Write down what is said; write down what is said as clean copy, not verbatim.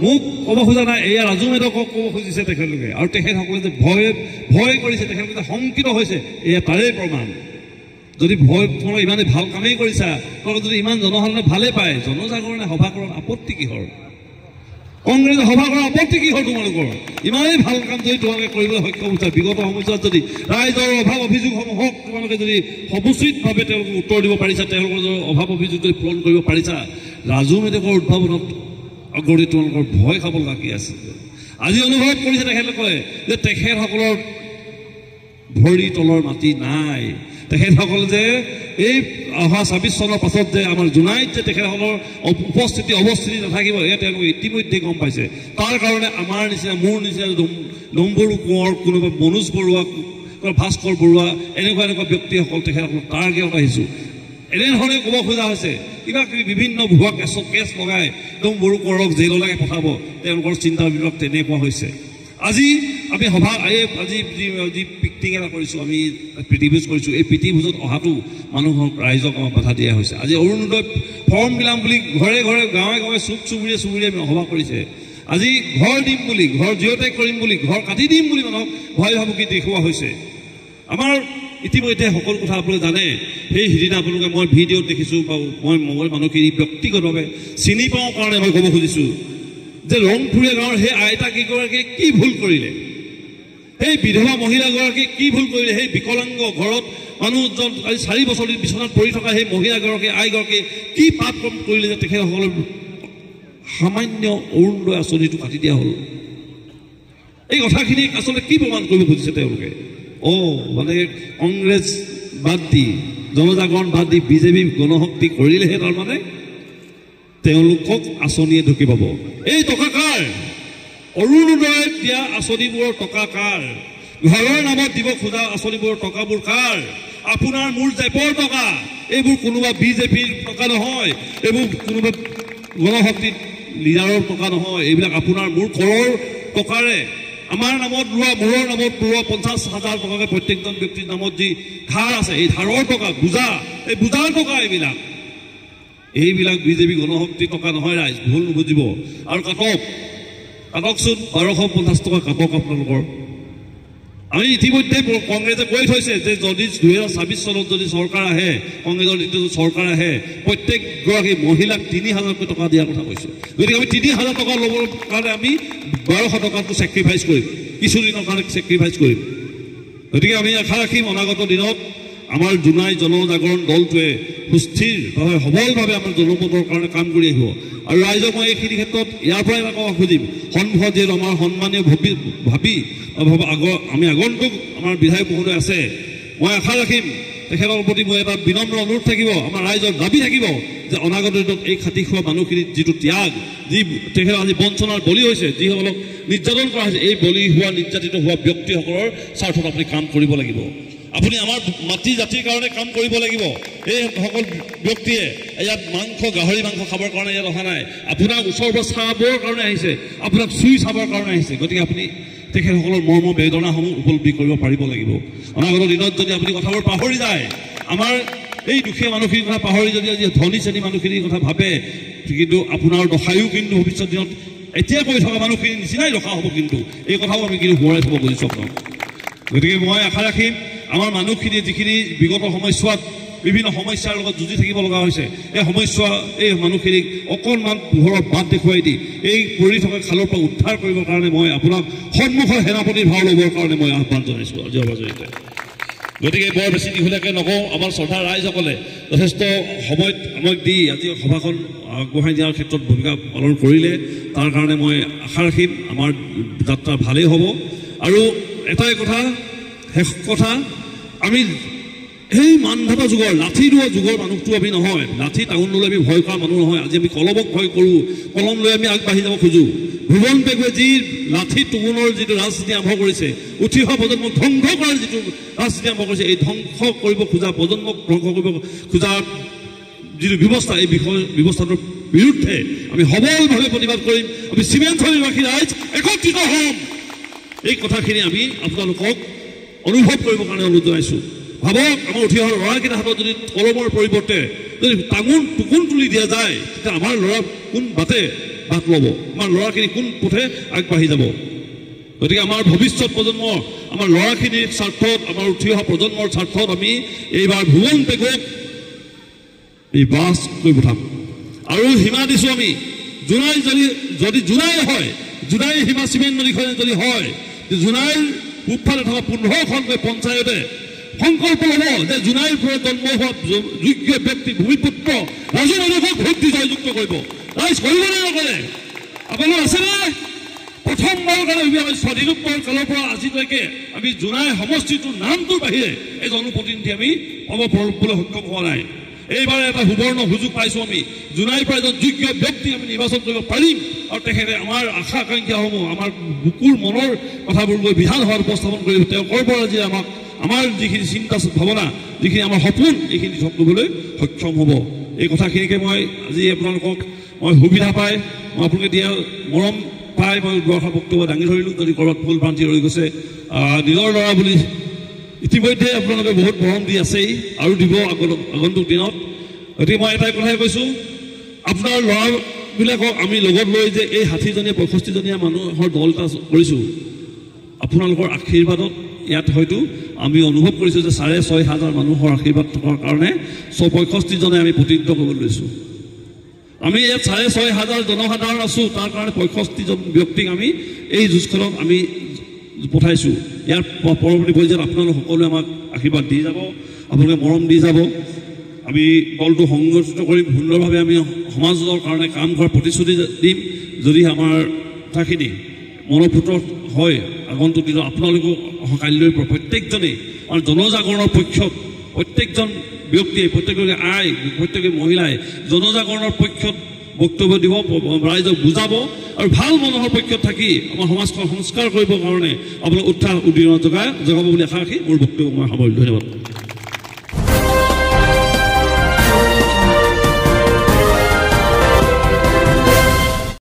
মোক ক'ব খোজা নাই, এয়া ৰাজু মেধকক ক'ব খুজিছে তেখেতলোকে। আৰু তেখেতসকলে যে ভয় কৰিছে, তেখেতলোকে শংকিত হৈছে, এয়া তাৰেই প্ৰমাণ। যদি ভয় তোমালোকে ইমানেই ভাল কামেই কৰিছা, তোমালোকে যদি ইমান জনসাধাৰণে ভালে পায়, জনজাগৰণে সভা কৰাৰ আপত্তি কিহৰ? কংগ্ৰেছে সভা কৰাৰ আপত্তি কিহৰ তোমালোকৰ? ইমানেই ভাল কাম যদি তোমালোকে কৰিবলৈ সক্ষম হৈছা, বিগত সময়ছোৱাত যদি ৰাইজৰ অভাৱ অভিযোগসমূহক তোমালোকে যদি সমুচিতভাৱে তেওঁলোকক উত্তৰ দিব পাৰিছা, তেওঁলোকৰ অভাৱ অভিযোগ যদি পূৰণ কৰিব পাৰিছা, ৰাজু মেধকৰ উদ্ভাৱনত আগতে তোমালোকৰ ভয় খাব লগা কি আছে? আজি অনুভৱ কৰিছে তেখেতসকলে যে তেখেতসকলৰ ভৰি তলৰ মাটি নাই। তেখেতসকলে যে এই অহা ২৬ চনৰ পাছত যে আমাৰ জোনাইত যে তেখেতসকলৰ অৱস্থিতি নাথাকিব, এয়া তেওঁলোকে ইতিমধ্যে গম পাইছে। তাৰ কাৰণে আমাৰ নিচিনা, মোৰ নিচিনা নম্বৰু কোঁৱৰ, কোনোবা মনোজ বৰুৱা, ভাস্কৰ বৰুৱা, এনেকুৱা ব্যক্তিসকল তেখেতসকলক টাৰ্গেটত আহিছোঁ। এনেধৰণে ক'ব খোজা হৈছে, কিবা কিবি বিভিন্ন ভুৱা কেছ লগাই একদম বড়ো কোঁৱৰক জেইললৈকে পঠাব, তেওঁলোকৰ চিন্তাবিলাক তেনেকুৱা হৈছে। আজি আমি আজি যি পিকনিক এটা কৰিছোঁ, আমি প্ৰীতিভোজ কৰিছোঁ, এই প্ৰীতিভোজত অহাটো মানুহক ৰাইজক আমাক বাধা দিয়া হৈছে। আজি অৰুণোদয় ফৰ্ম বিলাম বুলি ঘৰে ঘৰে গাঁৱে গাঁৱে চুবুৰীয়ে সভা কৰিছে। আজি ঘৰ দিম বুলি, ঘৰ জিঅ'টেক কৰিম বুলি, ঘৰ কাটি দিম বুলি মানুহক ভয় ভাবুকি দেখুওৱা হৈছে। আমাৰ ইতিমধ্যে সকলো কথা আপোনালোকে জানে। সেই সিদিনা আপোনালোকে মই ভিডিঅ'ত দেখিছোঁ, বা মই মানুহখিনি ব্যক্তিগতভাৱে চিনি পাওঁ কাৰণে মই ক'ব খুজিছোঁ যে ৰংপুৰীয়া গাঁৱৰ সেই আইতাকেইগৰাকীয়ে কি ভুল কৰিলে, সেই বিধৱা মহিলাগৰাকী কি ভুল কৰিলে, সেই বিকলাংগ ঘৰত মানুহজন আজি 4 বছৰ বিচনাত পৰি থকা সেই মহিলাগৰাকী আইগৰাকীয়ে কি পাপ কৰ্ম কৰিলে যে তেখেতসকলৰ সামান্য অৰুণোদয় আঁচনিটো কাটি দিয়া হ'ল। এই কথাখিনি আচলতে কি প্ৰমাণ কৰিব খুজিছে তেওঁলোকে? মানে কংগ্ৰেছ বাদ দি, জনজাগৰণ বাদ দি বিজেপি গণশক্তি কৰিলেহে তাৰমানে তেওঁলোকক আঁচনিয়ে ঢুকি পাব। এই টকা কাৰ? অৰুণোদয় দিয়া আঁচনিবোৰৰ টকা কাৰ? ঘৰৰ নামত দিব খোজা আঁচনিবোৰৰ টকাবোৰ কাৰ? আপোনাৰ মোৰ জেপৰ টকা। এইবোৰ কোনোবা বিজেপিৰ টকা নহয়, এইবোৰ কোনোবা গণশক্তি লিডাৰৰ টকা নহয়, এইবিলাক আপোনাৰ মোৰ কৰৰ টকাৰে, আমাৰ নামত লোৱা, মূৰৰ নামত লোৱা 50,000 টকাকে প্ৰত্যেকজন ব্যক্তিৰ নামত যি ধাৰ আছে, এই ধাৰৰ টকা, এই বোজাৰ টকা এইবিলাক বিজেপি গণশক্তিৰ টকা নহয়। ৰাইজ ভুল নুবুজিব। আৰু কাটকচোন 1250 টকা কাটক আপোনালোকৰ। আমি ইতিমধ্যে কংগ্ৰেছে কৈ থৈছে যে যদি 2026 চনত যদি চৰকাৰ আহে, কংগ্ৰেছৰ যিটো চৰকাৰ আহে, প্ৰত্যেকগৰাকী মহিলাক 3000 টকা দিয়াৰ কথা কৈছোঁ। গতিকে আমি 3000 টকা ল'বৰ কাৰণে আমি 1200 টকাটো ছেক্ৰিফাইচ কৰিম, কিছুদিনৰ কাৰণে ছেক্ৰিফাইচ কৰিম। গতিকে আমি আশা ৰাখিম অনাগত দিনত আমাৰ জোনাই জনজাগৰণ দলটোৱে সুস্থিৰভাৱে সবলভাৱে আমাৰ জনমতৰ কাৰণে কাম কৰি আহিব। আৰু ৰাইজক মই এইখিনি ক্ষেত্ৰত ইয়াৰ পৰাই এটা ক'ব খুজিম, সন্মুখত যিহেতু আমাৰ সন্মানীয় আমি আগন্তুক আমাৰ বিধায়ক মহোদয় আছে, মই আশা ৰাখিম তেখেতৰ প্ৰতি মই এটা বিনম্ৰ অনুৰোধ থাকিব, আমাৰ ৰাইজৰ দাবী থাকিব যে অনাগত দিনত এই খাটি খোৱা মানুহখিনিৰ যিটো ত্যাগ, যি তেখেত আজি বঞ্চনাৰ বলি হৈছে, যিসকলক নিৰ্যাতন কৰা হৈছে, এই বলি হোৱা নিৰ্যাতিত হোৱা ব্যক্তিসকলৰ স্বাৰ্থত আপুনি কাম কৰিব লাগিব। আপুনি আমাৰ মাতৃ জাতিৰ কাৰণে কাম কৰিব লাগিব। এই সকল ব্যক্তিয়ে ইয়াত গাহৰি মাংস খাবৰ কাৰণে ইয়াত অহা নাই, আপোনাক ওচৰৰ পৰা চাবৰ কাৰণে আহিছে, আপোনাক চুই চাবৰ কাৰণে আহিছে। গতিকে আপুনি তেখেতসকলৰ মৰ্ম বেদনাসমূহ উপলব্ধি কৰিব পাৰিব লাগিব। অনাগত দিনত যদি আপুনি কথাবোৰ পাহৰি যায়, আমাৰ এই দুখীয়া মানুহখিনিৰ কথা পাহৰি যদি আজি ধনী শ্ৰেণী মানুহখিনিৰ কথা ভাবে, কিন্তু আপোনাৰ দশায়ো কিন্তু ভৱিষ্যত দিনত এতিয়া কৈ থকা মানুহখিনিৰ নিচিনাই দশা হ'ব। কিন্তু এই কথাও আমি কিন্তু সোঁৱৰাই থ'ব খুজিছোঁ আপোনাক। গতিকে মই আশা ৰাখিম আমাৰ মানুহখিনি যিখিনি বিগত সময়ছোৱাত বিভিন্ন সমস্যাৰ লগত যুঁজি থাকিব লগা হৈছে, এই মানুহখিনিক অকণমান পোহৰৰ বাট দেখুৱাই দি এই পৰি থকা খালৰ পৰা উদ্ধাৰ কৰিবৰ কাৰণে মই আপোনাক সন্মুখৰ সেনাপতিৰ ভাও ল'বৰ কাৰণে মই আহ্বান জনাইছোঁ আজি জৰিয়তে। গতিকে বৰ বেছি দীঘলীয়াকৈ নকওঁ, আমাৰ শ্ৰদ্ধা ৰাইজসকলে যথেষ্ট সময় দি আজি সভাখন আগবঢ়াই দিয়াৰ ক্ষেত্ৰত ভূমিকা পালন কৰিলে, তাৰ কাৰণে মই আশা ৰাখিম আমাৰ যাত্ৰা ভালেই হ'ব। আৰু এটাই কথা, শেষ কথা, আমি সেই মানধাতা যুগৰ লাঠি লোৱা যুগৰ মানুহটো আমি নহয়। লাঠি টাউন লৈ আমি ভয় কৰা মানুহ নহয়। আজি আমি কলমক ভয় কৰোঁ, কলম লৈ আমি আগবাঢ়ি যাব খোজোঁ। ভুৱন পেগুৱে যি লাঠি টুগুনৰ যিটো ৰাজনীতি আৰম্ভ কৰিছে, উঠি অহা প্ৰজন্মক ধ্বংস কৰাৰ যিটো ৰাজনীতি আৰম্ভ কৰিছে, এই ধ্বংস কৰিব খোজা প্ৰজন্মক ধ্বংস কৰিব খোজা যিটো ব্যৱস্থা, এই ব্যৱস্থাটোৰ বিৰুদ্ধে আমি সবলভাৱে প্ৰতিবাদ কৰিম। আমি চিমেণ্টবাসী ৰাইজ একত্ৰিত হ'ম। এই কথাখিনি আমি আপোনালোকক অনুভৱ কৰিবৰ কাৰণে অনুৰোধ জনাইছোঁ। ভাবক, আমাৰ উঠি অহা ল'ৰাকেইটা হাতত যদি কলমৰ পৰিৱৰ্তে যদি টাঙোন টুকুন তুলি দিয়া যায়, তেতিয়া আমাৰ ল'ৰা কোন বাটে বাট ল'ব, আমাৰ ল'ৰাখিনি কোন পথে আগবাঢ়ি যাব। গতিকে আমাৰ ভৱিষ্যত প্ৰজন্ম, আমাৰ ল'ৰাখিনিৰ স্বাৰ্থত, আমাৰ উঠি অহা প্ৰজন্মৰ স্বাৰ্থত আমি এইবাৰ ভুৱন পেগুক এই বাছ কৰি পঠাম। আৰু সীমা দিছোঁ আমি, জোনাই যদি জোনাই হয়, জোনাই সীমা চিমেণ্ট নদীখনে যদি হয়, জোনাইৰ পূবফালে থকা 15খনকৈ পঞ্চায়তে সংকল্প ল'ব যে জোনাইৰ পৰা জন্ম হোৱা যোগ্য ব্যক্তি ভূমিপুত্ৰ ৰাজু মাধৱক ভোট দি জয়যুক্ত কৰিব। ৰাইজ কৰিবনে নকৰে? আপোনালোক আছেনে? প্ৰথমবাৰৰ কাৰণে আমি স্বাধীনোত্তৰ কালৰ পৰা আজিলৈকে আমি জোনাই সমষ্টিটোৰ নামটোৰ বাহিৰে এই জনপ্ৰতিনিধি আমি পাব পৰবলৈ সক্ষম হোৱা নাই। এইবাৰ এটা সুবৰ্ণ সুযোগ পাইছোঁ আমি, জোনাইৰ পৰা এজন যোগ্য ব্যক্তি আমি নিৰ্বাচন কৰিব পাৰিম আৰু তেখেতে আমাৰ আশা আকাংক্ষাসমূহ, আমাৰ বুকুৰ মনৰ কথাবোৰ গৈ বিধানসভাত উপস্থাপন কৰিব। তেওঁ ক'ৰ আজি আমাক আমাৰ যিখিনি চিন্তা ভাৱনা, যিখিনি আমাৰ সপোন, এইখিনি ধক ল'বলৈ সক্ষম হ'ব। এই কথাখিনিকে মই আজি আপোনালোকক মই সুবিধা পাই, মই আপোনালোকে দিয়া মৰম পাই মই দুআষাৰ বক্তব্য দাঙি ধৰিলোঁ। যদি ক'ৰবাত ভুল ভ্ৰান্তি ৰৈ গৈছে, নিজৰ ল'ৰা বুলি ইতিমধ্যে আপোনালোকে বহুত মৰম দি আছেই আৰু দিব আগন্তুক দিনত। গতিকে মই এটাই কথাই কৈছোঁ, আপোনাৰ ল'ৰাবিলাকক আমি লগত লৈ যে এই 60জনীয়া 65জনীয়া মানুহৰ দল এটা কৰিছোঁ, আপোনালোকৰ আশীৰ্বাদত ইয়াত হয়তো আমি অনুভৱ কৰিছোঁ যে 6,500 মানুহৰ আশীৰ্বাদ থকাৰ কাৰণে 65জনে আমি প্ৰতিনিধিত্ব কৰিবলৈ লৈছোঁ। আমি ইয়াত 6,500 জনসাধাৰণ আছোঁ, তাৰ কাৰণে 65জন ব্যক্তিক আমি এই যুঁজখনত আমি পঠাইছোঁ। ইয়াৰ পৰৱৰ্তী পৰ্যায়ত আপোনালোক সকলোৱে আমাক আশীৰ্বাদ দি যাব, আপোনালোকে মৰম দি যাব। আমি দলটো সংগঠিত কৰিম, সুন্দৰভাৱে আমি সমাজৰ কাৰণে কাম কৰাৰ প্ৰতিশ্ৰুতি দিম। যদি আমাৰ কথাখিনি মনোপুত হয়, আগন্তুক দিনত আপোনালোকেও কাইলৈ প্ৰত্যেকজনেই আমাৰ জনজাগৰণৰ পক্ষত, প্ৰত্যেকজন ব্যক্তিয়ে, প্ৰত্যেকগৰাকী প্ৰত্যেক মহিলাই জনজাগৰণৰ পক্ষত বক্তব্য দিব, ৰাইজক বুজাব আৰু ভাল মানুহৰ পক্ষত থাকি আমাৰ সমাজখন সংস্কাৰ কৰিবৰ কাৰণে আপোনালোক উৎসাহ উদ্দীপনা যোগাব বুলি আশা ৰাখি মোৰ বক্তব্য মই সামৰিলোঁ। ধন্যবাদ।